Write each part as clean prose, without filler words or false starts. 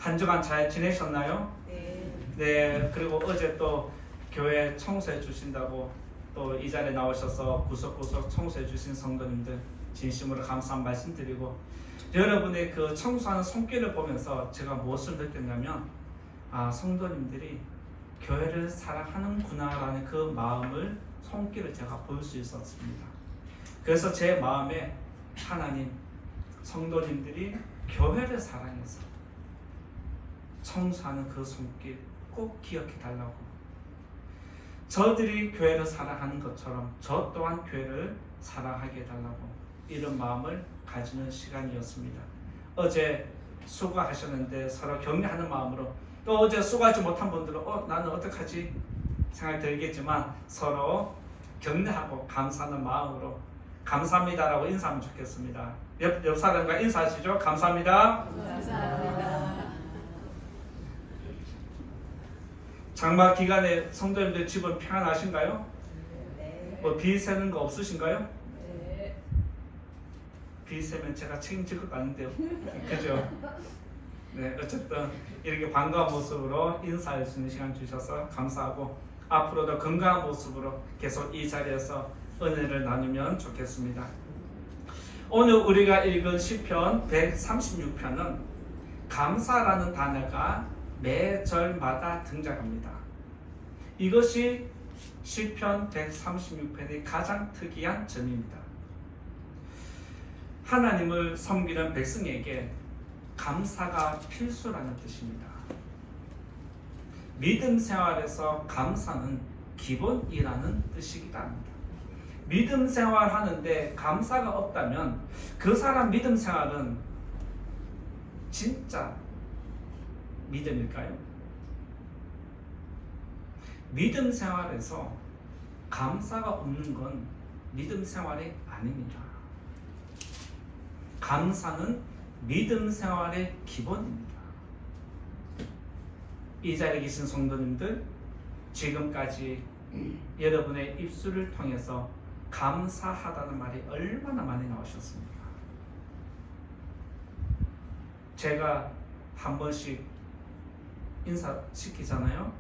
한 주간 잘 지내셨나요? 네, 그리고 어제 또 교회 청소해 주신다고 또 이 자리에 나오셔서 구석구석 청소해 주신 성도님들 진심으로 감사한 말씀 드리고, 여러분의 그 청소하는 손길을 보면서 제가 무엇을 느꼈냐면, 성도님들이 교회를 사랑하는구나 라는 그 마음을, 손길을 제가 볼 수 있었습니다. 그래서 제 마음에 하나님, 성도님들이 교회를 사랑해서 청소하는 그 손길 꼭 기억해 달라고, 저들이 교회를 사랑하는 것처럼 저 또한 교회를 사랑하게 해달라고, 이런 마음을 가지는 시간이었습니다. 어제 수고하셨는데 서로 격려하는 마음으로, 또 어제 수고하지 못한 분들은 나는 어떡하지 생각 들겠지만 서로 격려하고 감사하는 마음으로 감사합니다라고 인사하면 좋겠습니다. 옆 사람과 인사하시죠. 감사합니다. 감사합니다. 장마 기간에 성도님들 집은 평안하신가요? 네. 뭐 비 새는 거 없으신가요? 네. 비 새면 제가 책임질 것 같은데요. 그죠? 네, 어쨌든 이렇게 반가운 모습으로 인사할 수 있는 시간 주셔서 감사하고, 앞으로도 건강한 모습으로 계속 이 자리에서 은혜를 나누면 좋겠습니다. 오늘 우리가 읽은 시편 136편은 감사라는 단어가 매 절마다 등장합니다. 이것이 시편 136편의 가장 특이한 점입니다. 하나님을 섬기는 백성에게 감사가 필수라는 뜻입니다. 믿음 생활에서 감사는 기본이라는 뜻이기도 합니다. 믿음 생활하는데 감사가 없다면 그 사람 믿음 생활은 진짜 믿음일까요? 믿음 생활에서 감사가 없는 건 믿음 생활이 아닙니다. 감사는 믿음 생활의 기본입니다. 이 자리에 계신 성도님들, 지금까지 여러분의 입술을 통해서 감사하다는 말이 얼마나 많이 나오셨습니까? 제가 한 번씩 인사시키잖아요.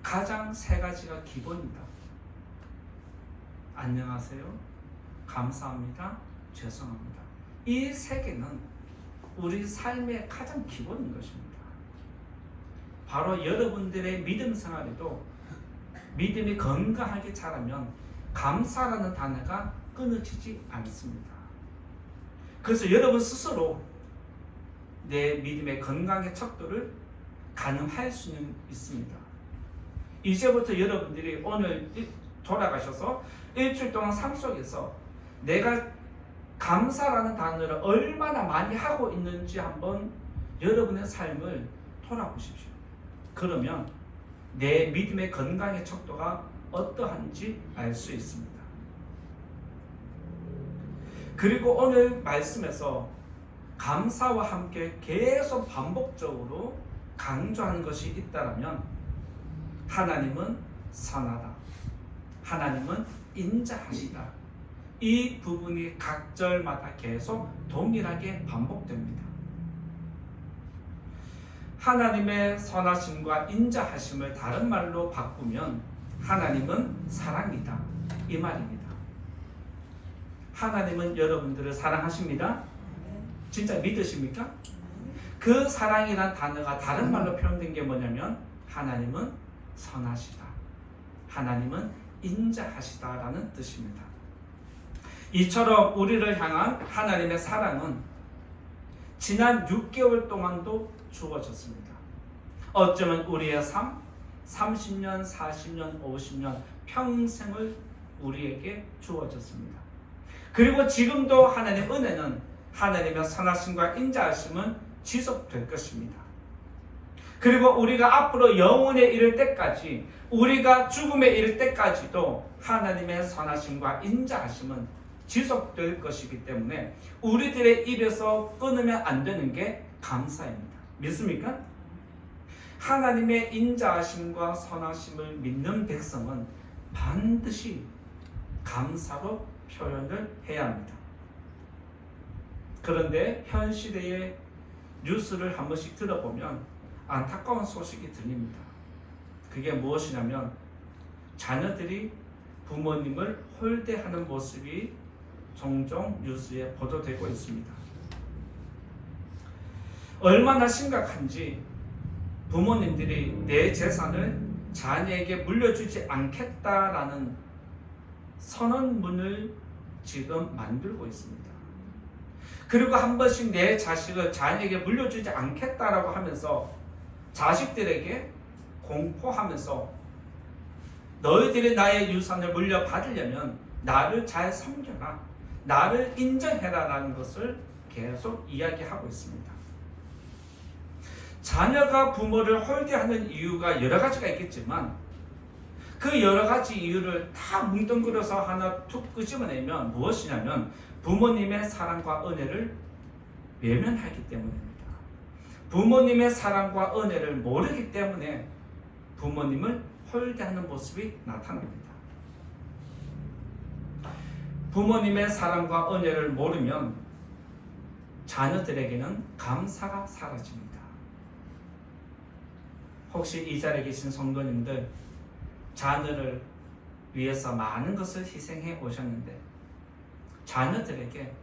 가장 세 가지가 기본입니다. 안녕하세요, 감사합니다, 죄송합니다. 이 세 개는 우리 삶의 가장 기본인 것입니다. 바로 여러분들의 믿음 생활에도 믿음이 건강하게 자라면 감사라는 단어가 끊어지지 않습니다. 그래서 여러분 스스로 내 믿음의 건강의 척도를 가늠할 수는 있습니다. 이제부터 여러분들이 오늘 돌아가셔서 일주일 동안 삶 속에서 내가 감사라는 단어를 얼마나 많이 하고 있는지 한번 여러분의 삶을 돌아보십시오. 그러면 내 믿음의 건강의 척도가 어떠한지 알 수 있습니다. 그리고 오늘 말씀에서 감사와 함께 계속 반복적으로 강조하는 것이 있다면, 하나님은 선하다, 하나님은 인자하시다, 이 부분이 각 절마다 계속 동일하게 반복됩니다. 하나님의 선하심과 인자하심을 다른 말로 바꾸면 하나님은 사랑이다, 이 말입니다. 하나님은 여러분들을 사랑하십니다. 진짜 믿으십니까? 그 사랑이란 단어가 다른 말로 표현된 게 뭐냐면, 하나님은 선하시다, 하나님은 인자하시다라는 뜻입니다. 이처럼 우리를 향한 하나님의 사랑은 지난 6개월 동안도 주어졌습니다. 어쩌면 우리의 삶, 30년, 40년, 50년, 평생을 우리에게 주어졌습니다. 그리고 지금도 하나님의 은혜는, 하나님의 선하심과 인자하심은 지속될 것입니다. 그리고 우리가 앞으로 영원에 이를 때까지, 우리가 죽음에 이를 때까지도 하나님의 선하심과 인자하심은 지속될 것이기 때문에 우리들의 입에서 끊으면 안 되는 게 감사입니다. 믿습니까? 하나님의 인자하심과 선하심을 믿는 백성은 반드시 감사로 표현을 해야 합니다. 그런데 현 시대에 뉴스를 한 번씩 들어보면 안타까운 소식이 들립니다. 그게 무엇이냐면 자녀들이 부모님을 홀대하는 모습이 종종 뉴스에 보도되고 있습니다. 얼마나 심각한지 부모님들이 내 재산을 자녀에게 물려주지 않겠다라는 선언문을 지금 만들고 있습니다. 그리고 한 번씩 내 자식을 자녀에게 물려주지 않겠다라고 하면서 자식들에게 공포하면서 너희들이 나의 유산을 물려받으려면 나를 잘 섬겨라, 나를 인정해라 라는 것을 계속 이야기하고 있습니다. 자녀가 부모를 홀대하는 이유가 여러 가지가 있겠지만 그 여러 가지 이유를 다 뭉뚱그려서 하나 툭 끄집어내면 무엇이냐면 부모님의 사랑과 은혜를 외면하기 때문입니다. 부모님의 사랑과 은혜를 모르기 때문에 부모님을 홀대하는 모습이 나타납니다. 부모님의 사랑과 은혜를 모르면 자녀들에게는 감사가 사라집니다. 혹시 이 자리에 계신 성도님들 자녀를 위해서 많은 것을 희생해 오셨는데 자녀들에게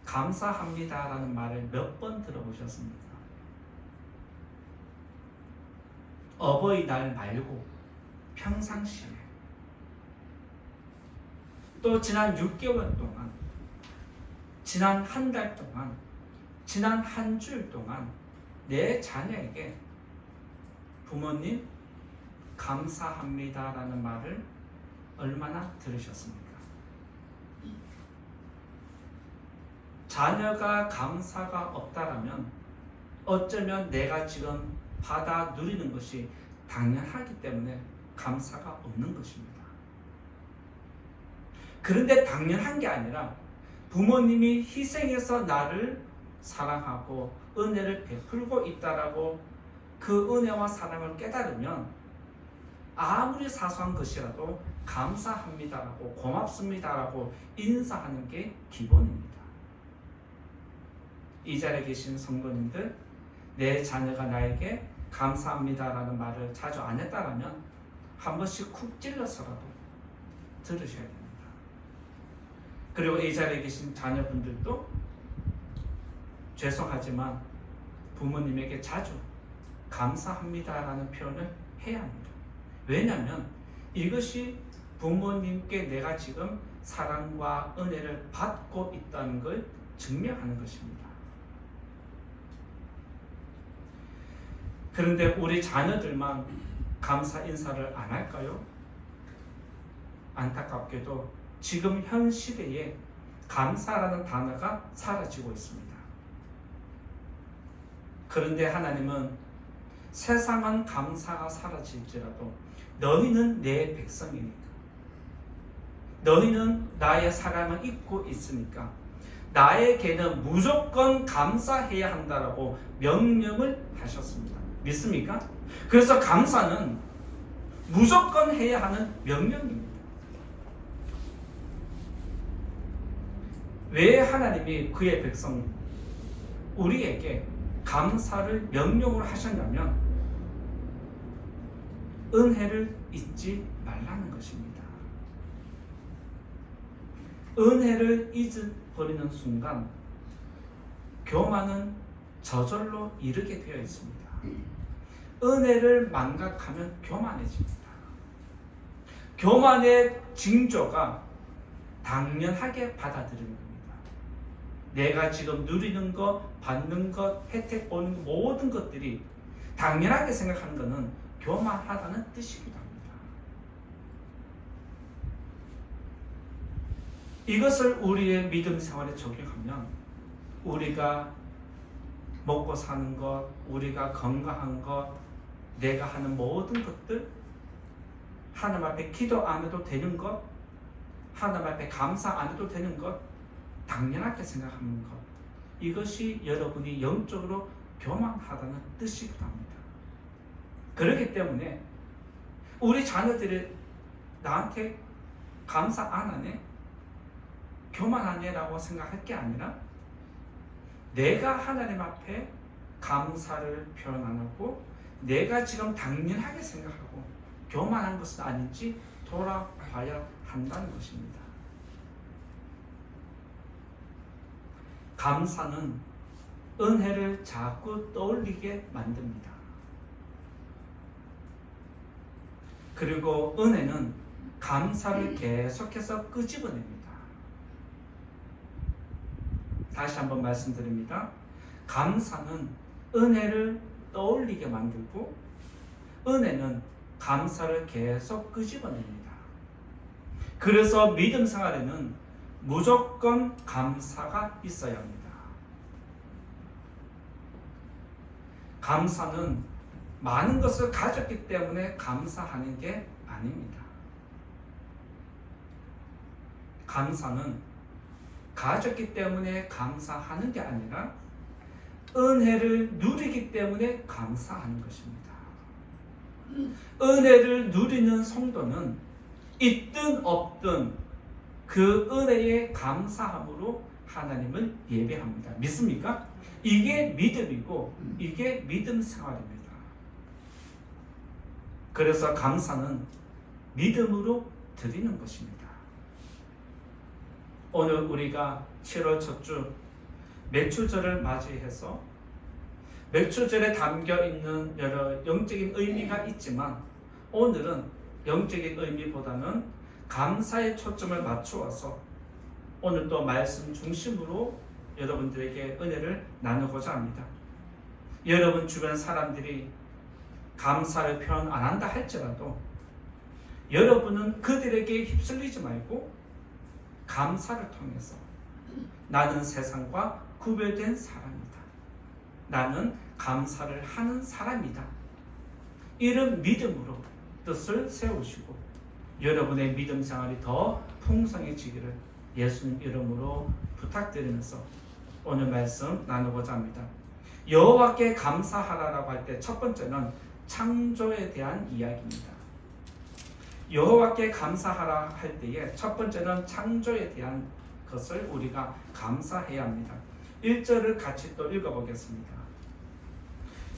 감사합니다라는 말을 몇 번 들어보셨습니까? 어버이날 말고 평상시에 또 지난 6개월 동안 지난 한 달 동안 지난 한 주일 동안 내 자녀에게 부모님 감사합니다라는 말을 얼마나 들으셨습니까? 자녀가 감사가 없다라면 어쩌면 내가 지금 받아 누리는 것이 당연하기 때문에 감사가 없는 것입니다. 그런데 당연한 게 아니라 부모님이 희생해서 나를 사랑하고 은혜를 베풀고 있다라고 그 은혜와 사랑을 깨달으면 아무리 사소한 것이라도 감사합니다라고 고맙습니다라고 인사하는 게 기본입니다. 이 자리에 계신 성도님들, 내 자녀가 나에게 감사합니다라는 말을 자주 안 했다라면 한 번씩 쿡 찔러서라도 들으셔야 됩니다. 그리고 이 자리에 계신 자녀분들도 죄송하지만 부모님에게 자주 감사합니다라는 표현을 해야 합니다. 왜냐하면 이것이 부모님께 내가 지금 사랑과 은혜를 받고 있다는 걸 증명하는 것입니다. 그런데 우리 자녀들만 감사 인사를 안 할까요? 안타깝게도 지금 현 시대에 감사라는 단어가 사라지고 있습니다. 그런데 하나님은 세상은 감사가 사라질지라도 너희는 내 백성이니까, 너희는 나의 사랑을 잊고 있으니까 나에게는 무조건 감사해야 한다라고 명령을 하셨습니다. 믿습니까? 그래서 감사는 무조건 해야 하는 명령입니다. 왜 하나님이 그의 백성 우리에게 감사를 명령을 하셨냐면 은혜를 잊지 말라는 것입니다. 은혜를 잊어버리는 순간 교만은 저절로 이르게 되어 있습니다. 은혜를 망각하면 교만해집니다. 교만의 징조가 당연하게 받아들이는 겁니다. 내가 지금 누리는 것, 받는 것, 혜택 보는 모든 것들이 당연하게 생각하는 것은 교만하다는 뜻이기도 합니다. 이것을 우리의 믿음 생활에 적용하면 우리가 먹고 사는 것, 우리가 건강한 것, 내가 하는 모든 것들, 하나님 앞에 기도 안 해도 되는 것, 하나님 앞에 감사 안 해도 되는 것, 당연하게 생각하는 것, 이것이 여러분이 영적으로 교만하다는 뜻이기도 합니다. 그렇기 때문에 우리 자녀들이 나한테 감사 안 하네, 교만하네 라고 생각할 게 아니라 내가 하나님 앞에 감사를 표현 안 하고 내가 지금 당연하게 생각하고 교만한 것은 아닌지 돌아봐야 한다는 것입니다. 감사는 은혜를 자꾸 떠올리게 만듭니다. 그리고 은혜는 감사를 계속해서 끄집어냅니다. 다시 한번 말씀드립니다. 감사는 은혜를 떠올리게 만들고 은혜는 감사를 계속 끄집어냅니다. 그래서 믿음 생활에는 무조건 감사가 있어야 합니다. 감사는 많은 것을 가졌기 때문에 감사하는 게 아닙니다. 감사는 가졌기 때문에 감사하는 게 아니라 은혜를 누리기 때문에 감사하는 것입니다. 은혜를 누리는 성도는 있든 없든 그 은혜에 감사함으로 하나님을 예배합니다. 믿습니까? 이게 믿음이고 이게 믿음 생활입니다. 그래서 감사는 믿음으로 드리는 것입니다. 오늘 우리가 7월 첫 주 맥주절을 맞이해서 맥주절에 담겨 있는 여러 영적인 의미가 있지만 오늘은 영적인 의미보다는 감사의 초점을 맞추어서 오늘 또 말씀 중심으로 여러분들에게 은혜를 나누고자 합니다. 여러분 주변 사람들이 감사를 표현 안 한다 할지라도 여러분은 그들에게 휩쓸리지 말고 감사를 통해서 나는 세상과 구별된 사람이다. 나는 감사를 하는 사람이다. 이런 믿음으로 뜻을 세우시고 여러분의 믿음 생활이 더 풍성해지기를 예수님 이름으로 부탁드리면서 오늘 말씀 나누고자 합니다. 여호와께 감사하라라고 할 때 첫 번째는 창조에 대한 이야기입니다. 여호와께 감사하라 할 때에 첫 번째는 창조에 대한 것을 우리가 감사해야 합니다. 1절을 같이 또 읽어보겠습니다.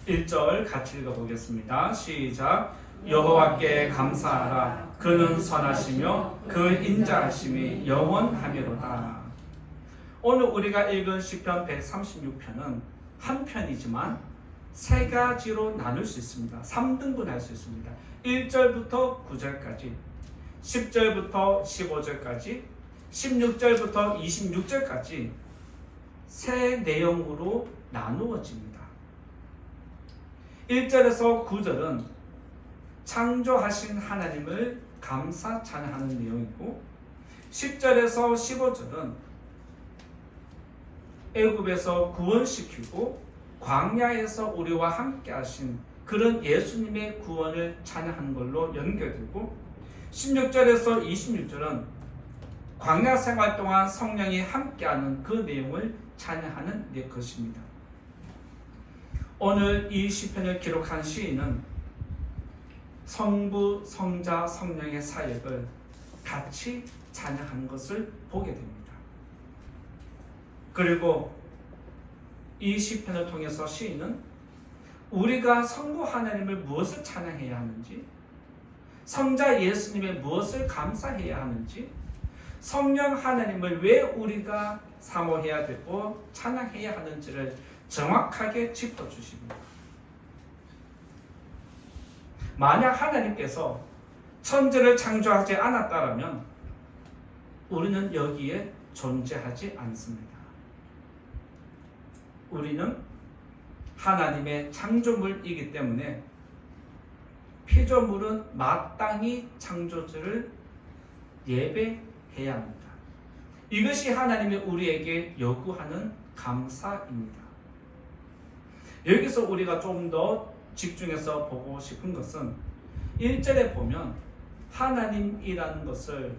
1절 같이 읽어보겠습니다. 시작. 여호와께 감사하라. 그는 선하시며 그 인자하심이 영원하미로다. 오늘 우리가 읽은 시편 136편은 한 편이지만 세 가지로 나눌 수 있습니다. 3등분할 수 있습니다. 1절부터 9절까지, 10절부터 15절까지, 16절부터 26절까지 세 내용으로 나누어집니다. 1절에서 9절은 창조하신 하나님을 감사 찬양하는 내용이고 10절에서 15절은 애굽에서 구원시키고 광야에서 우리와 함께 하신 그런 예수님의 구원을 찬양하는 걸로 연결되고 16절에서 26절은 광야 생활 동안 성령이 함께하는 그 내용을 찬양하는 것입니다. 오늘 이 시편을 기록한 시인은 성부, 성자, 성령의 사역을 같이 찬양하는 것을 보게 됩니다. 그리고 이 시편을 통해서 시인은 우리가 성부 하나님을 무엇을 찬양해야 하는지, 성자 예수님의 무엇을 감사해야 하는지, 성령 하나님을 왜 우리가 사모해야 되고 찬양해야 하는지를 정확하게 짚어주십니다. 만약 하나님께서 천지를 창조하지 않았다면 우리는 여기에 존재하지 않습니다. 우리는 하나님의 창조물이기 때문에 피조물은 마땅히 창조주를 예배해야 합니다. 이것이 하나님이 우리에게 요구하는 감사입니다. 여기서 우리가 좀 더 집중해서 보고 싶은 것은 1절에 보면 하나님이라는 것을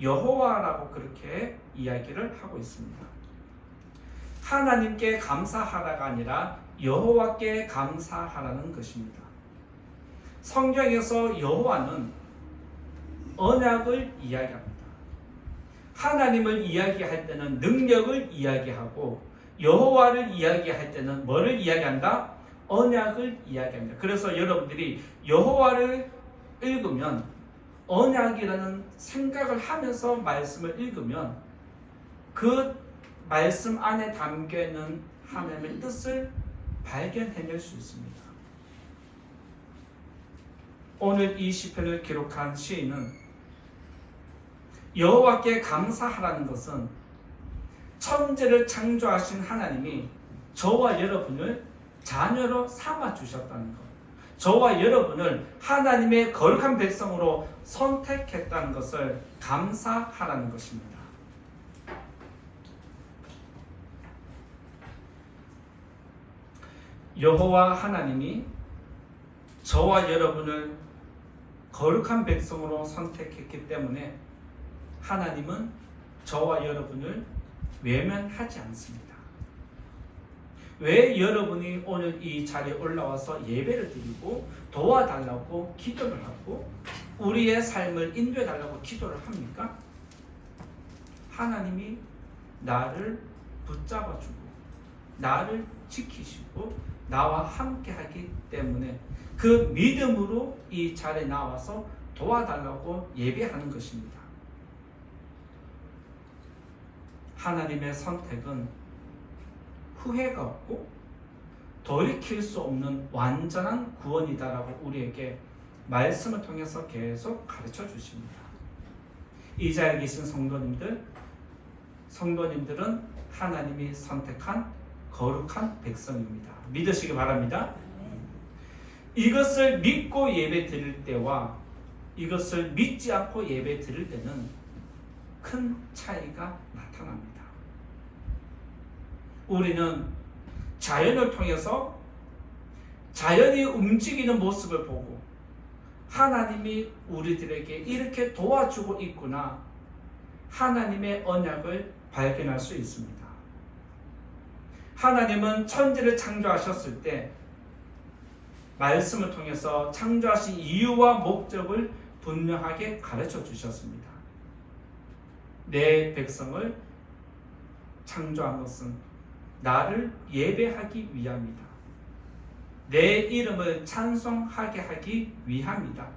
여호와라고 그렇게 이야기를 하고 있습니다. 하나님께 감사하라가 아니라 여호와께 감사하라는 것입니다. 성경에서 여호와는 언약을 이야기합니다. 하나님을 이야기할 때는 능력을 이야기하고 여호와를 이야기할 때는 뭐를 이야기한다? 언약을 이야기합니다. 그래서 여러분들이 여호와를 읽으면 언약이라는 생각을 하면서 말씀을 읽으면 그 말씀 안에 담겨있는 하나님의 뜻을 발견해낼 수 있습니다. 오늘 이 시편을 기록한 시인은 여호와께 감사하라는 것은 천지를 창조하신 하나님이 저와 여러분을 자녀로 삼아 주셨다는 것, 저와 여러분을 하나님의 거룩한 백성으로 선택했다는 것을 감사하라는 것입니다. 여호와 하나님이 저와 여러분을 거룩한 백성으로 선택했기 때문에 하나님은 저와 여러분을 외면하지 않습니다. 왜 여러분이 오늘 이 자리에 올라와서 예배를 드리고 도와달라고 기도를 하고 우리의 삶을 인도해달라고 기도를 합니까? 하나님이 나를 붙잡아주고 나를 지키시고 나와 함께 하기 때문에 그 믿음으로 이 자리에 나와서 도와달라고 예배하는 것입니다. 하나님의 선택은 후회가 없고 돌이킬 수 없는 완전한 구원이다라고 우리에게 말씀을 통해서 계속 가르쳐 주십니다. 이 자리에 계신 성도님들은 하나님이 선택한 거룩한 백성입니다. 믿으시기 바랍니다. 이것을 믿고 예배 드릴 때와 이것을 믿지 않고 예배 드릴 때는 큰 차이가 나타납니다. 우리는 자연을 통해서 자연이 움직이는 모습을 보고 하나님이 우리들에게 이렇게 도와주고 있구나, 하나님의 언약을 발견할 수 있습니다. 하나님은 천지를 창조하셨을 때 말씀을 통해서 창조하신 이유와 목적을 분명하게 가르쳐 주셨습니다. 내 백성을 창조한 것은 나를 예배하기 위함이다. 내 이름을 찬송하게 하기 위함이다.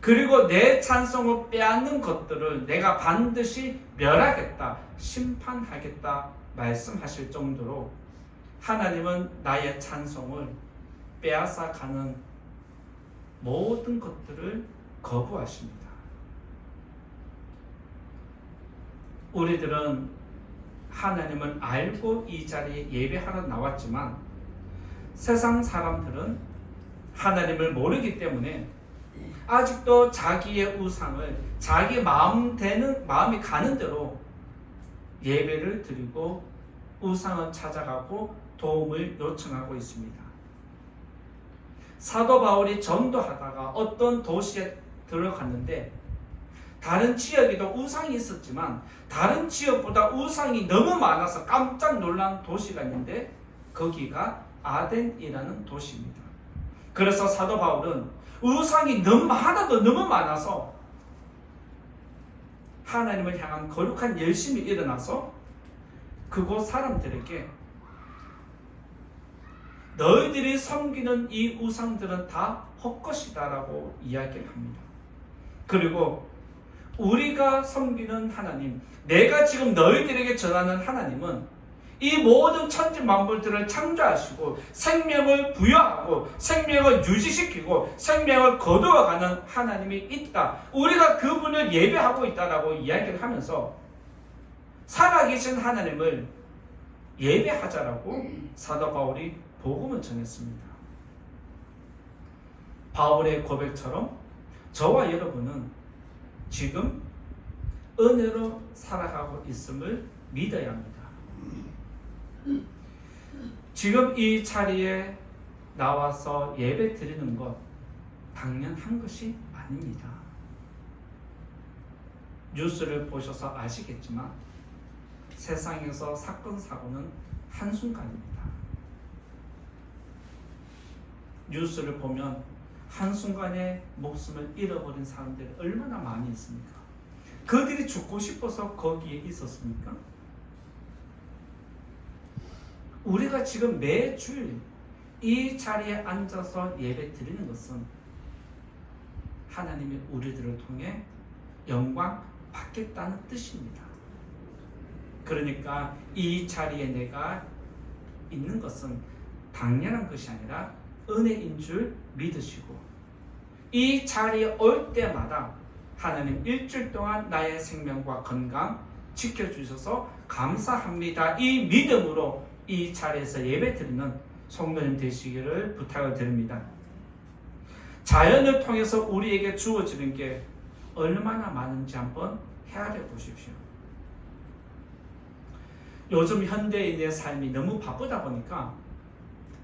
그리고 내 찬송을 빼앗는 것들을 내가 반드시 멸하겠다, 심판하겠다 말씀하실 정도로 하나님은 나의 찬송을 빼앗아 가는 모든 것들을 거부하십니다. 우리들은 하나님을 알고 이 자리에 예배하러 나왔지만 세상 사람들은 하나님을 모르기 때문에 아직도 자기의 우상을 자기 마음이 가는 대로 예배를 드리고 우상을 찾아가고 도움을 요청하고 있습니다. 사도 바울이 전도하다가 어떤 도시에 들어갔는데 다른 지역에도 우상이 있었지만 다른 지역보다 우상이 너무 많아서 깜짝 놀란 도시가 있는데 거기가 아덴이라는 도시입니다. 그래서 사도 바울은 우상이 하나도 너무 많아서 하나님을 향한 거룩한 열심이 일어나서 그곳 사람들에게 너희들이 섬기는 이 우상들은 다 헛것이다라고 이야기를 합니다. 그리고 우리가 섬기는 하나님, 내가 지금 너희들에게 전하는 하나님은 이 모든 천지 만물들을 창조하시고 생명을 부여하고 생명을 유지시키고 생명을 거두어가는 하나님이 있다. 우리가 그분을 예배하고 있다라고 이야기를 하면서 살아계신 하나님을 예배하자라고 사도 바울이 복음을 전했습니다. 바울의 고백처럼 저와 여러분은 지금 은혜로 살아가고 있음을 믿어야 합니다. 지금 이 자리에 나와서 예배 드리는 것 당연한 것이 아닙니다. 뉴스를 보셔서 아시겠지만 세상에서 사건 사고는 한순간입니다. 뉴스를 보면 한순간에 목숨을 잃어버린 사람들이 얼마나 많이 있습니까? 그들이 죽고 싶어서 거기에 있었습니까? 우리가 지금 매주 이 자리에 앉아서 예배 드리는 것은 하나님이 우리들을 통해 영광 받겠다는 뜻입니다. 그러니까 이 자리에 내가 있는 것은 당연한 것이 아니라 은혜인 줄 믿으시고, 이 자리에 올 때마다 하나님 일주일 동안 나의 생명과 건강 지켜주셔서 감사합니다, 이 믿음으로 이 자리에서 예배드리는 성도님 되시기를 부탁을 드립니다. 자연을 통해서 우리에게 주어지는 게 얼마나 많은지 한번 헤아려 보십시오. 요즘 현대인의 삶이 너무 바쁘다 보니까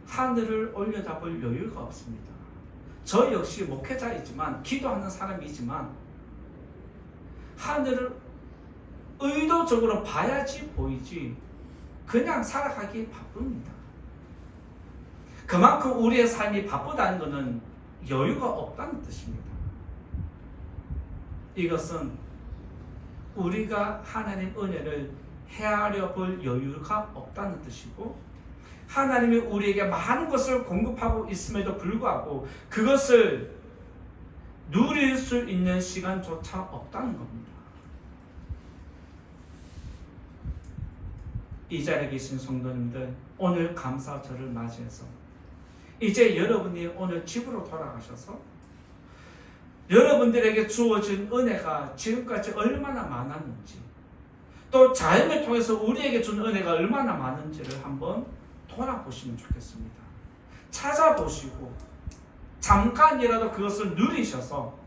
하늘을 올려다볼 여유가 없습니다. 저 역시 목회자이지만 기도하는 사람이지만 하늘을 의도적으로 봐야지 보이지 그냥 살아가기 바쁩니다. 그만큼 우리의 삶이 바쁘다는 것은 여유가 없다는 뜻입니다. 이것은 우리가 하나님 은혜를 헤아려 볼 여유가 없다는 뜻이고, 하나님이 우리에게 많은 것을 공급하고 있음에도 불구하고 그것을 누릴 수 있는 시간조차 없다는 겁니다. 이 자리에 계신 성도님들, 오늘 감사절을 맞이해서 이제 여러분이 오늘 집으로 돌아가셔서 여러분들에게 주어진 은혜가 지금까지 얼마나 많았는지, 또 자연을 통해서 우리에게 준 은혜가 얼마나 많은지를 한번 돌아보시면 좋겠습니다. 찾아보시고 잠깐이라도 그것을 누리셔서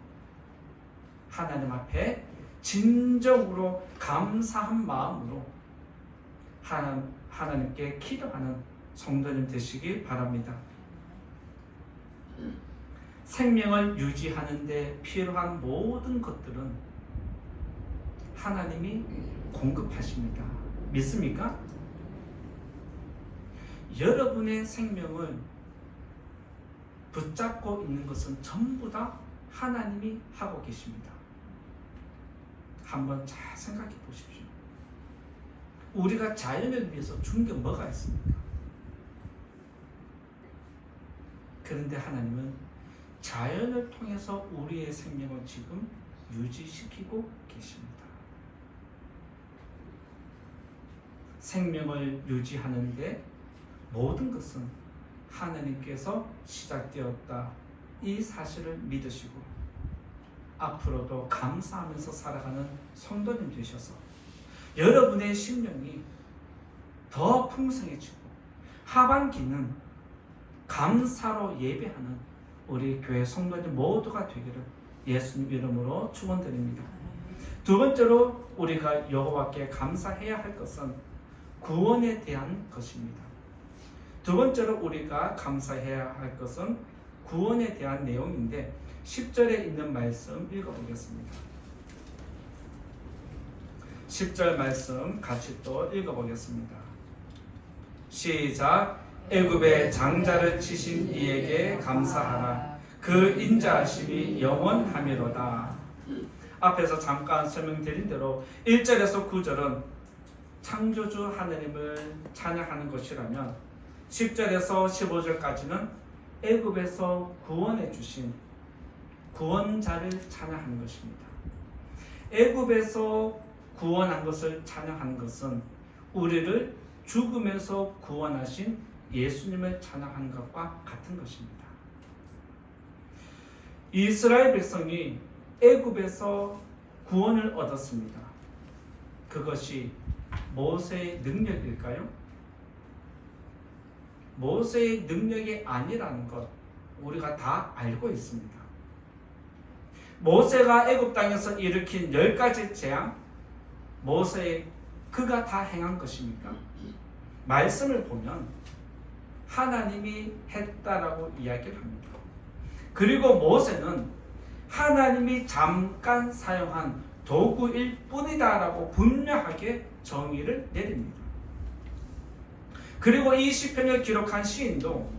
하나님 앞에 진정으로 감사한 마음으로 하나님께 기도하는 성도님 되시기 바랍니다. 생명을 유지하는 데 필요한 모든 것들은 하나님이 공급하십니다. 믿습니까? 여러분의 생명을 붙잡고 있는 것은 전부 다 하나님이 하고 계십니다. 한번 잘 생각해 보십시오. 우리가 자연을 위해서 준 게 뭐가 있습니까? 그런데 하나님은 자연을 통해서 우리의 생명을 지금 유지시키고 계십니다. 생명을 유지하는데 모든 것은 하나님께서 시작되었다, 이 사실을 믿으시고 앞으로도 감사하면서 살아가는 성도님 되셔서 여러분의 심령이 더 풍성해지고 하반기는 감사로 예배하는 우리 교회 성도님 모두가 되기를 예수님 이름으로 축원드립니다. 두 번째로 우리가 여호와께 감사해야 할 것은 구원에 대한 것입니다. 두 번째로 우리가 감사해야 할 것은 구원에 대한 내용인데 10절에 있는 말씀 읽어보겠습니다. 10절 말씀 같이 또 읽어보겠습니다. 시작. 애굽의 장자를 치신 이에게 감사하라. 그 인자하심이 영원하미로다. 앞에서 잠깐 설명드린 대로 1절에서 9절은 창조주 하나님을 찬양하는 것이라면 10절에서 15절까지는 애굽에서 구원해 주신 구원자를 찬양하는 것입니다. 애굽에서 구원한 것을 찬양하는 것은 우리를 죽음에서 구원하신 예수님을 찬양하는 것과 같은 것입니다. 이스라엘 백성이 애굽에서 구원을 얻었습니다. 그것이 모세의 능력일까요? 모세의 능력이 아니라는 것 우리가 다 알고 있습니다. 모세가 애굽 땅에서 일으킨 10가지 재앙, 그가 다 행한 것입니까? 말씀을 보면 하나님이 했다라고 이야기를 합니다. 그리고 모세는 하나님이 잠깐 사용한 도구일 뿐이다라고 분명하게 정의를 내립니다. 그리고 이 시편을 기록한 시인도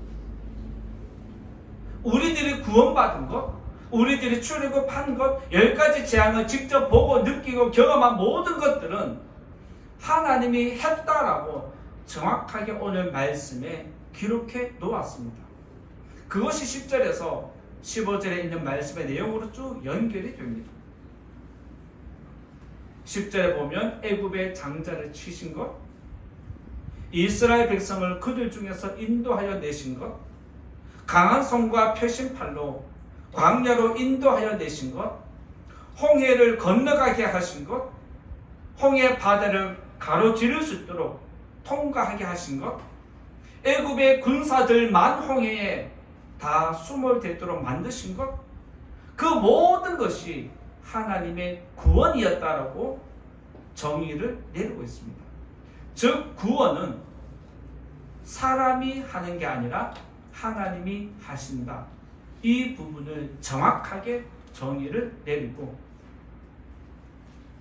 우리들이 구원받은 것, 우리들이 출애굽한 것, 10가지 재앙을 직접 보고 느끼고 경험한 모든 것들은 하나님이 했다라고 정확하게 오늘 말씀에 기록해 놓았습니다. 그것이 10절에서 15절에 있는 말씀의 내용으로 쭉 연결이 됩니다. 10절에 보면 애굽의 장자를 치신 것, 이스라엘 백성을 그들 중에서 인도하여 내신 것, 강한 손과 표심팔로 광야로 인도하여 내신 것, 홍해를 건너가게 하신 것, 홍해 바다를 가로지를 수 있도록 통과하게 하신 것, 애굽의 군사들만 홍해에 다 숨을 대도록 만드신 것, 그 모든 것이 하나님의 구원이었다라고 정의를 내리고 있습니다. 즉 구원은 사람이 하는 게 아니라 하나님이 하신다. 이 부분을 정확하게 정의를 내리고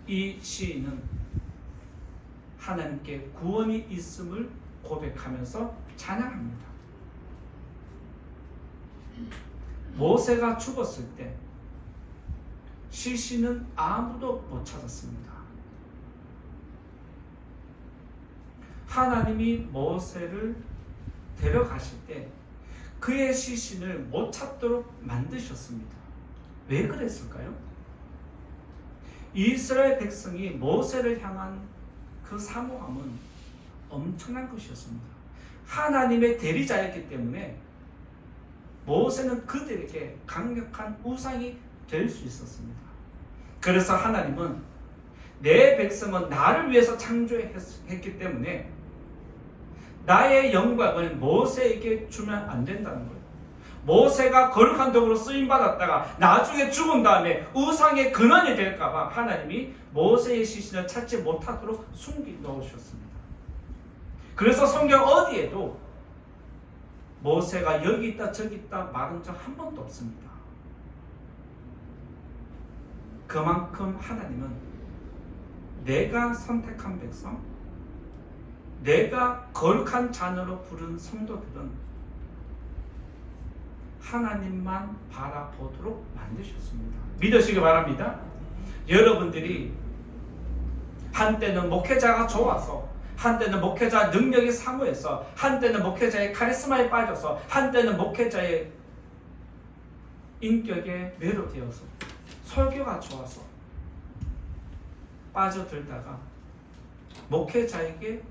이 시인은 하나님께 구원이 있음을 고백하면서 찬양합니다. 모세가 죽었을 때 시신은 아무도 못 찾았습니다. 하나님이 모세를 데려가실 때 그의 시신을 못 찾도록 만드셨습니다. 왜 그랬을까요? 이스라엘 백성이 모세를 향한 그 사모함은 엄청난 것이었습니다. 하나님의 대리자였기 때문에 모세는 그들에게 강력한 우상이 될 수 있었습니다. 그래서 하나님은 내 백성은 나를 위해서 창조했기 때문에 나의 영광을 모세에게 주면 안 된다는 거예요. 모세가 거룩한 도구로 쓰임받았다가 나중에 죽은 다음에 우상의 근원이 될까봐 하나님이 모세의 시신을 찾지 못하도록 숨겨 놓으셨습니다. 그래서 성경 어디에도 모세가 여기 있다 저기 있다 말한 적 한 번도 없습니다. 그만큼 하나님은 내가 선택한 백성, 내가 거룩한 자녀로 부른 성도들은 하나님만 바라보도록 만드셨습니다. 믿으시기 바랍니다. 여러분들이 한때는 목회자가 좋아서, 한때는 목회자 능력이 사모해서, 한때는 목회자의 카리스마에 빠져서, 한때는 목회자의 인격에 매료되어서, 설교가 좋아서 빠져들다가 목회자에게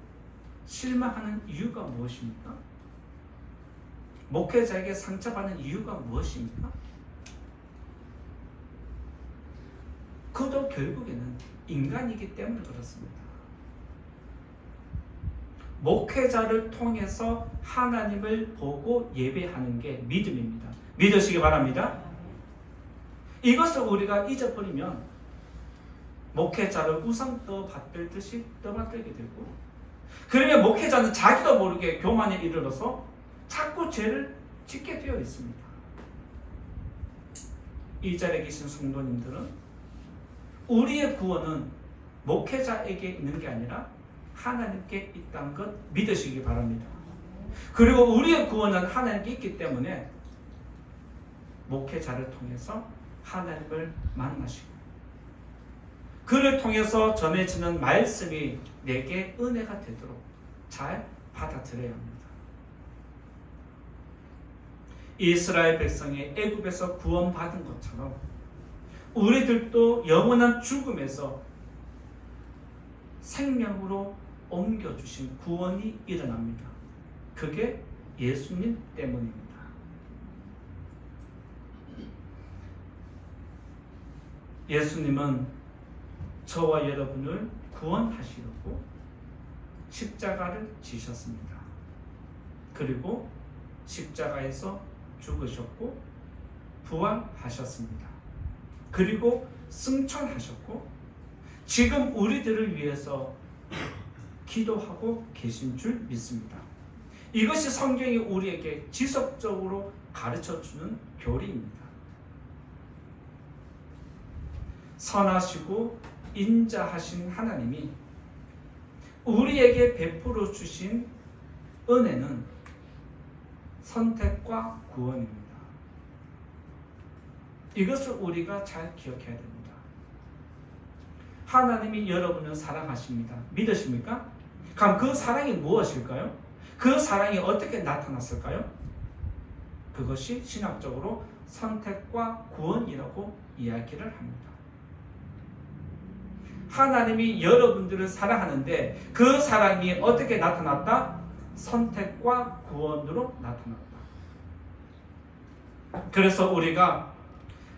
실망하는 이유가 무엇입니까? 목회자에게 상처받는 이유가 무엇입니까? 그도 결국에는 인간이기 때문에 그렇습니다. 목회자를 통해서 하나님을 보고 예배하는 게 믿음입니다. 믿으시기 바랍니다. 이것을 우리가 잊어버리면 목회자를 우상 떠받들듯이 떠받들게 되고, 그러면 목회자는 자기도 모르게 교만에 이르러서 자꾸 죄를 짓게 되어 있습니다. 이 자리에 계신 성도님들은 우리의 구원은 목회자에게 있는 게 아니라 하나님께 있다는 것 믿으시기 바랍니다. 그리고 우리의 구원은 하나님께 있기 때문에 목회자를 통해서 하나님을 만나시고 그를 통해서 전해지는 말씀이 내게 은혜가 되도록 잘 받아들여야 합니다. 이스라엘 백성이 애굽에서 구원받은 것처럼 우리들도 영원한 죽음에서 생명으로 옮겨주신 구원이 일어납니다. 그게 예수님 때문입니다. 예수님은 저와 여러분을 구원하시려고 십자가를 지셨습니다. 그리고 십자가에서 죽으셨고 부활하셨습니다. 그리고 승천하셨고 지금 우리들을 위해서 기도하고 계신 줄 믿습니다. 이것이 성경이 우리에게 지속적으로 가르쳐주는 교리입니다. 선하시고 인자하신 하나님이 우리에게 베풀어 주신 은혜는 선택과 구원입니다. 이것을 우리가 잘 기억해야 됩니다. 하나님이 여러분을 사랑하십니다. 믿으십니까? 그럼 그 사랑이 무엇일까요? 그 사랑이 어떻게 나타났을까요? 그것이 신학적으로 선택과 구원이라고 이야기를 합니다. 하나님이 여러분들을 사랑하는데 그 사랑이 어떻게 나타났다? 선택과 구원으로 나타났다. 그래서 우리가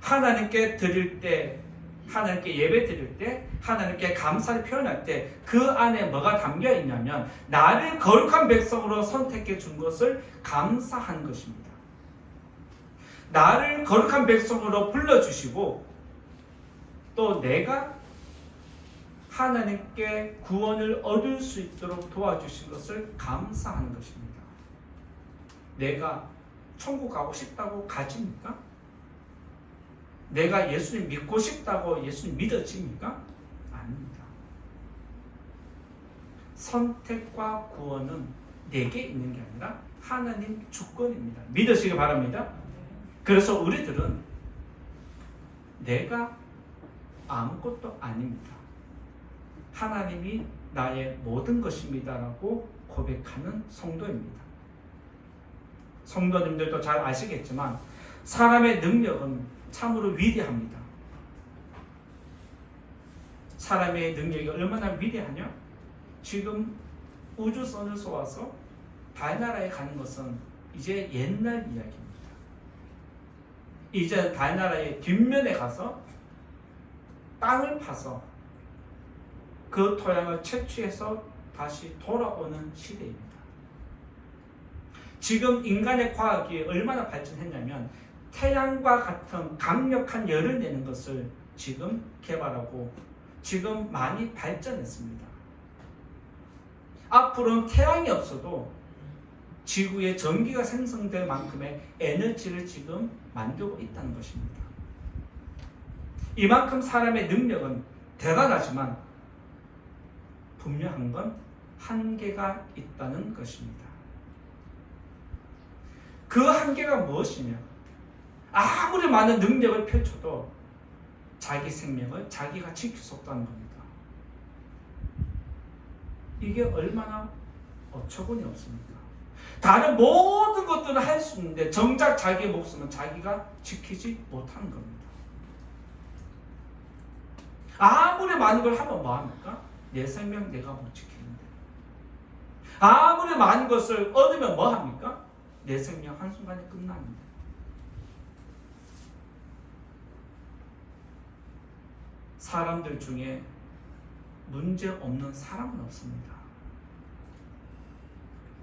하나님께 드릴 때, 하나님께 예배 드릴 때, 하나님께 감사를 표현할 때 그 안에 뭐가 담겨 있냐면 나를 거룩한 백성으로 선택해 준 것을 감사한 것입니다. 나를 거룩한 백성으로 불러주시고 또 내가 하나님께 구원을 얻을 수 있도록 도와주신 것을 감사하는 것입니다. 내가 천국 가고 싶다고 가집니까? 내가 예수님 믿고 싶다고 예수님 믿어집니까? 아닙니다. 선택과 구원은 내게 있는 게 아니라 하나님 주권입니다. 믿으시기 바랍니다. 그래서 우리들은 내가 아무것도 아닙니다. 하나님이 나의 모든 것입니다라고 고백하는 성도입니다. 성도님들도 잘 아시겠지만 사람의 능력은 참으로 위대합니다. 사람의 능력이 얼마나 위대하냐? 지금 우주선을 쏘아서 달나라에 가는 것은 이제 옛날 이야기입니다. 이제 달나라의 뒷면에 가서 땅을 파서 그 토양을 채취해서 다시 돌아오는 시대입니다. 지금 인간의 과학이 얼마나 발전했냐면 태양과 같은 강력한 열을 내는 것을 지금 개발하고 지금 많이 발전했습니다. 앞으로는 태양이 없어도 지구에 전기가 생성될 만큼의 에너지를 지금 만들고 있다는 것입니다. 이만큼 사람의 능력은 대단하지만 분명한 건 한계가 있다는 것입니다. 그 한계가 무엇이냐? 아무리 많은 능력을 펼쳐도 자기 생명을 자기가 지킬 수 없다는 겁니다. 이게 얼마나 어처구니 없습니까? 다른 모든 것들은 할 수 있는데 정작 자기의 목숨은 자기가 지키지 못하는 겁니다. 아무리 많은 걸 하면 뭐합니까? 내 생명 내가 못 지키는데. 아무리 많은 것을 얻으면 뭐합니까? 내 생명 한순간에 끝납니다. 사람들 중에 문제 없는 사람은 없습니다.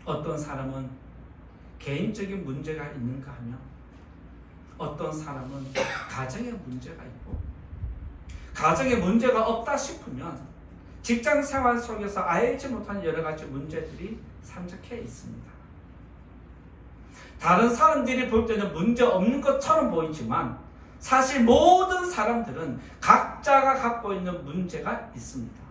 어떤 사람은 개인적인 문제가 있는가 하면 어떤 사람은 가정에 문제가 있고 가정에 문제가 없다 싶으면 직장 생활 속에서 알지 못한 여러 가지 문제들이 산적해 있습니다. 다른 사람들이 볼 때는 문제 없는 것처럼 보이지만 사실 모든 사람들은 각자가 갖고 있는 문제가 있습니다.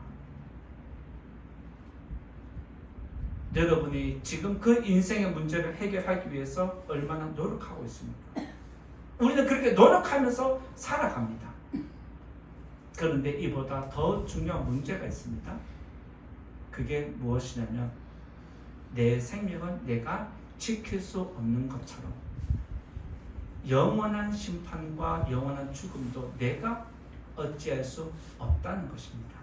여러분이 지금 그 인생의 문제를 해결하기 위해서 얼마나 노력하고 있습니까? 우리는 그렇게 노력하면서 살아갑니다. 그런데 이보다 더 중요한 문제가 있습니다. 그게 무엇이냐면 내 생명은 내가 지킬 수 없는 것처럼 영원한 심판과 영원한 죽음도 내가 어찌할 수 없다는 것입니다.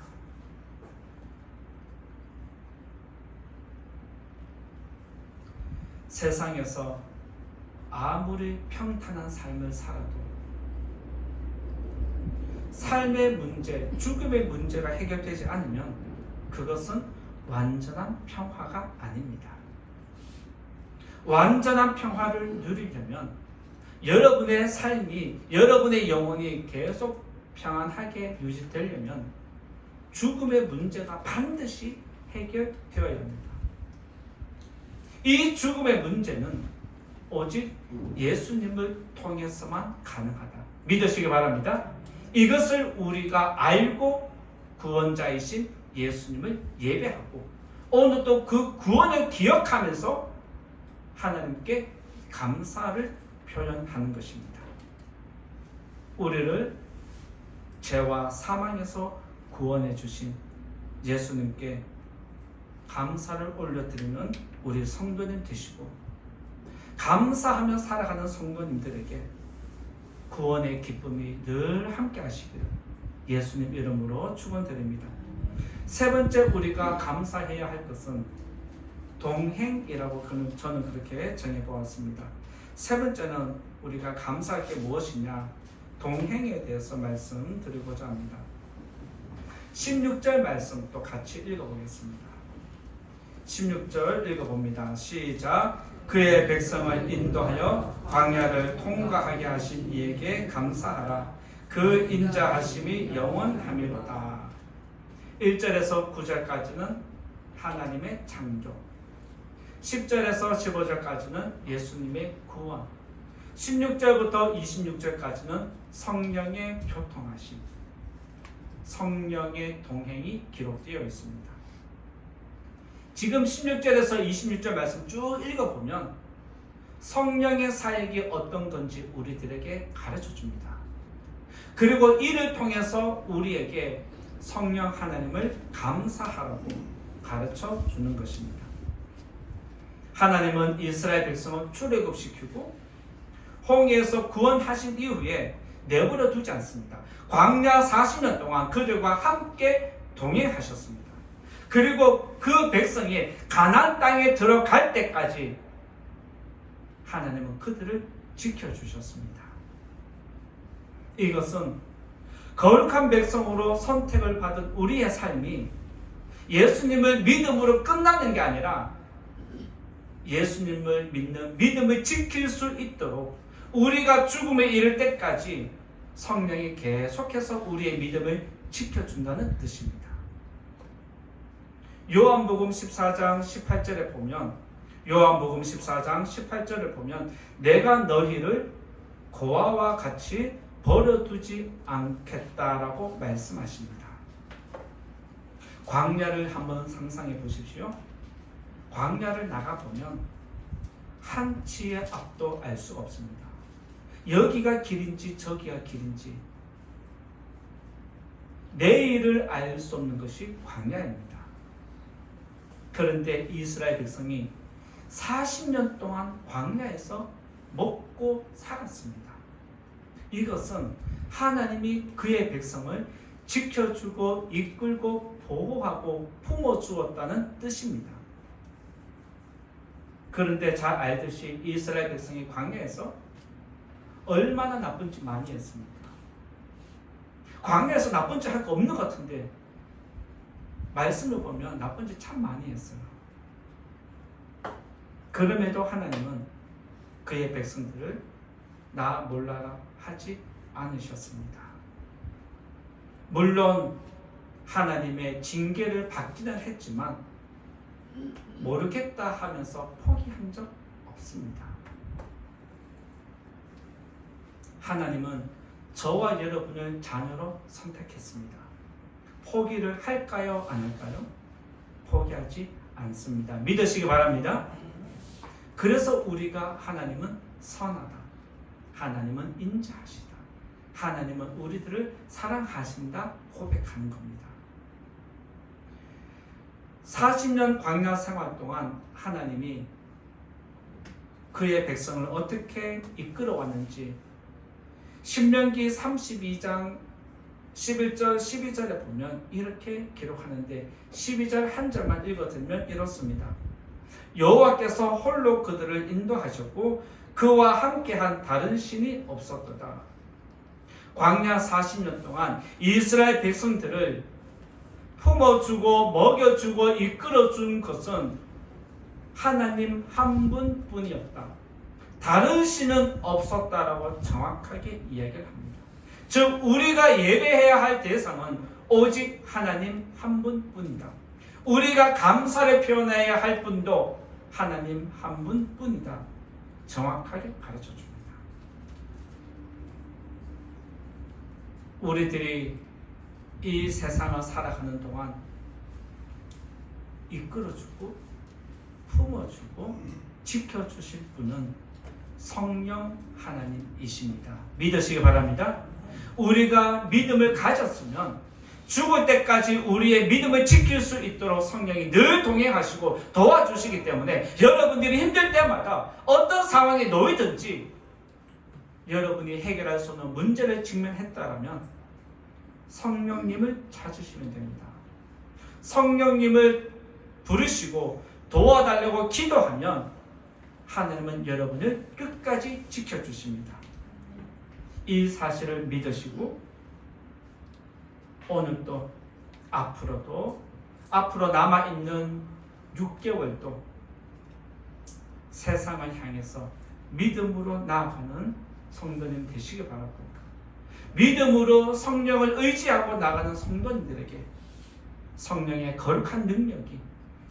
세상에서 아무리 평탄한 삶을 살아도 삶의 문제, 죽음의 문제가 해결되지 않으면 그것은 완전한 평화가 아닙니다. 완전한 평화를 누리려면 여러분의 삶이, 여러분의 영혼이 계속 평안하게 유지되려면 죽음의 문제가 반드시 해결되어야 합니다. 이 죽음의 문제는 오직 예수님을 통해서만 가능하다. 믿으시기 바랍니다. 이것을 우리가 알고 구원자이신 예수님을 예배하고 오늘도 그 구원을 기억하면서 하나님께 감사를 표현하는 것입니다. 우리를 죄와 사망에서 구원해 주신 예수님께 감사를 올려드리는 우리 성도님 되시고, 감사하며 살아가는 성도님들에게 구원의 기쁨이 늘 함께 하시기를 예수님 이름으로 축원드립니다. 세 번째 우리가 감사해야 할 것은 동행이라고 저는 그렇게 정해보았습니다. 세 번째는 우리가 감사할 게 무엇이냐, 동행에 대해서 말씀드리고자 합니다. 16절 말씀 또 같이 읽어보겠습니다. 16절 읽어봅니다. 시작. 그의 백성을 인도하여 광야를 통과하게 하신 이에게 감사하라. 그 인자하심이 영원하미로다. 1절에서 9절까지는 하나님의 창조, 10절에서 15절까지는 예수님의 구원, 16절부터 26절까지는 성령의 교통하심, 성령의 동행이 기록되어 있습니다. 지금 16절에서 26절 말씀 쭉 읽어보면 성령의 사역이 어떤 건지 우리들에게 가르쳐 줍니다. 그리고 이를 통해서 우리에게 성령 하나님을 감사하라고 가르쳐 주는 것입니다. 하나님은 이스라엘 백성을 출애굽시키고 홍해에서 구원하신 이후에 내버려 두지 않습니다. 광야 40년 동안 그들과 함께 동행하셨습니다. 그리고 그 백성이 가나안 땅에 들어갈 때까지 하나님은 그들을 지켜주셨습니다. 이것은 거룩한 백성으로 선택을 받은 우리의 삶이 예수님을 믿음으로 끝나는 게 아니라 예수님을 믿는 믿음을 지킬 수 있도록 우리가 죽음에 이를 때까지 성령이 계속해서 우리의 믿음을 지켜준다는 뜻입니다. 요한복음 14장 18절에 보면, 요한복음 14장 18절을 보면 내가 너희를 고아와 같이 버려두지 않겠다라고 말씀하십니다. 광야를 한번 상상해 보십시오. 광야를 나가보면 한치의 앞도 알 수가 없습니다. 여기가 길인지 저기가 길인지 내일을 알 수 없는 것이 광야입니다. 그런데 이스라엘 백성이 40년 동안 광야에서 먹고 살았습니다. 이것은 하나님이 그의 백성을 지켜주고 이끌고 보호하고 품어주었다는 뜻입니다. 그런데 잘 알듯이 이스라엘 백성이 광야에서 얼마나 나쁜 짓 많이 했습니까? 광야에서 나쁜 짓 할 거 없는 것 같은데 말씀을 보면 나쁜 짓 참 많이 했어요. 그럼에도 하나님은 그의 백성들을 나 몰라라 하지 않으셨습니다. 물론 하나님의 징계를 받기는 했지만 모르겠다 하면서 포기한 적 없습니다. 하나님은 저와 여러분을 자녀로 선택했습니다. 포기를 할까요? 안 할까요? 포기하지 않습니다. 믿으시기 바랍니다. 그래서 우리가 하나님은 선하다, 하나님은 인자하시다, 하나님은 우리들을 사랑하신다 고백하는 겁니다. 40년 광야 생활 동안 하나님이 그의 백성을 어떻게 이끌어왔는지 신명기 32장 11절 12절에 보면 이렇게 기록하는데 12절 한 절만 읽어드리면 이렇습니다. 여호와께서 홀로 그들을 인도하셨고 그와 함께한 다른 신이 없었도다. 광야 40년 동안 이스라엘 백성들을 품어주고 먹여주고 이끌어준 것은 하나님 한 분뿐이었다. 다른 신은 없었다라고 정확하게 이야기를 합니다. 즉 우리가 예배해야 할 대상은 오직 하나님 한 분뿐이다. 우리가 감사를 표현해야 할 분도 하나님 한 분뿐이다. 정확하게 가르쳐 줍니다. 우리들이 이 세상을 살아가는 동안 이끌어주고 품어주고 지켜주실 분은 성령 하나님이십니다. 믿으시기 바랍니다. 우리가 믿음을 가졌으면 죽을 때까지 우리의 믿음을 지킬 수 있도록 성령이 늘 동행하시고 도와주시기 때문에 여러분들이 힘들 때마다 어떤 상황에 놓이든지 여러분이 해결할 수 없는 문제를 직면했다면 성령님을 찾으시면 됩니다. 성령님을 부르시고 도와달라고 기도하면 하나님은 여러분을 끝까지 지켜주십니다. 이 사실을 믿으시고 오늘도 앞으로 남아있는 6개월도 세상을 향해서 믿음으로 나아가는 성도님 되시기 바랍니다. 믿음으로 성령을 의지하고 나가는 성도님들에게 성령의 거룩한 능력이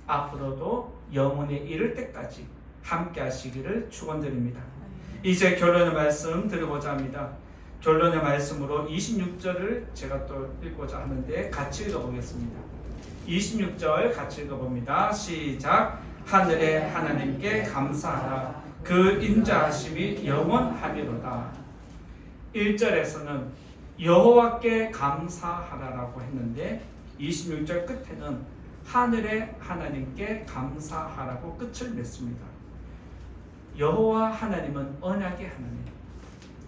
앞으로도 영혼에 이를 때까지 함께 하시기를 축원드립니다. 이제 결론의 말씀 드리고자 합니다. 결론의 말씀으로 26절을 제가 또 읽고자 하는데 같이 읽어보겠습니다. 26절 같이 읽어봅니다. 시작. 하늘의 하나님께 감사하라. 그 인자하심이 영원하리로다. 1절에서는 여호와께 감사하라라고 했는데 26절 끝에는 하늘의 하나님께 감사하라고 끝을 맺습니다. 여호와 하나님은 언약의 하나님,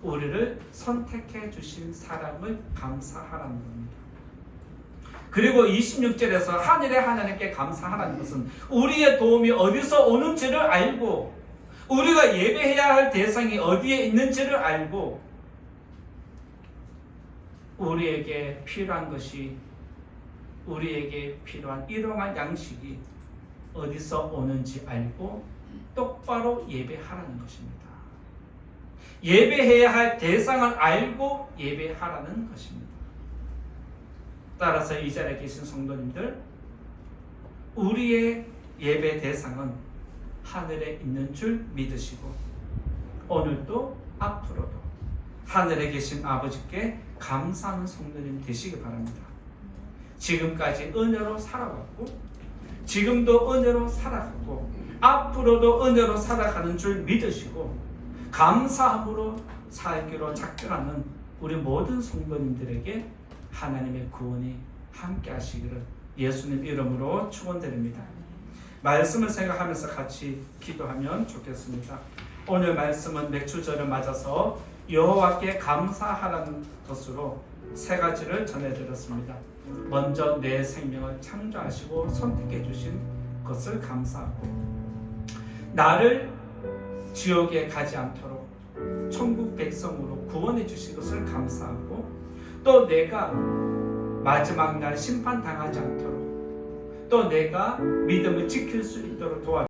우리를 선택해 주신 사람을 감사하라는 겁니다. 그리고 26절에서 하늘의 하나님께 감사하라는 것은 우리의 도움이 어디서 오는지를 알고 우리가 예배해야 할 대상이 어디에 있는지를 알고 우리에게 필요한 것이 우리에게 필요한 일용할 양식이 어디서 오는지 알고 똑바로 예배하라는 것입니다. 예배해야 할 대상을 알고 예배하라는 것입니다. 따라서 이 자리에 계신 성도님들, 우리의 예배 대상은 하늘에 있는 줄 믿으시고 오늘도 앞으로도 하늘에 계신 아버지께 감사하는 성도님 되시기 바랍니다. 지금까지 은혜로 살아왔고 지금도 은혜로 살아가고 앞으로도 은혜로 살아가는 줄 믿으시고 감사함으로 살기로 작정하는 우리 모든 성도님들에게 하나님의 구원이 함께 하시기를 예수님 이름으로 축원드립니다. 말씀을 생각하면서 같이 기도하면 좋겠습니다. 오늘 말씀은 맥주절을 맞아서 여호와께 감사하라는 것으로 세 가지를 전해드렸습니다. 먼저 내 생명을 창조하시고 선택해 주신 것을 감사하고 나를 지옥에 가지 않도록 천국 백성으로 구원해 주신 것을 감사하고 또 내가 마지막 날 심판당하지 않도록 또 내가 믿음을 지킬 수 있도록 도와주시고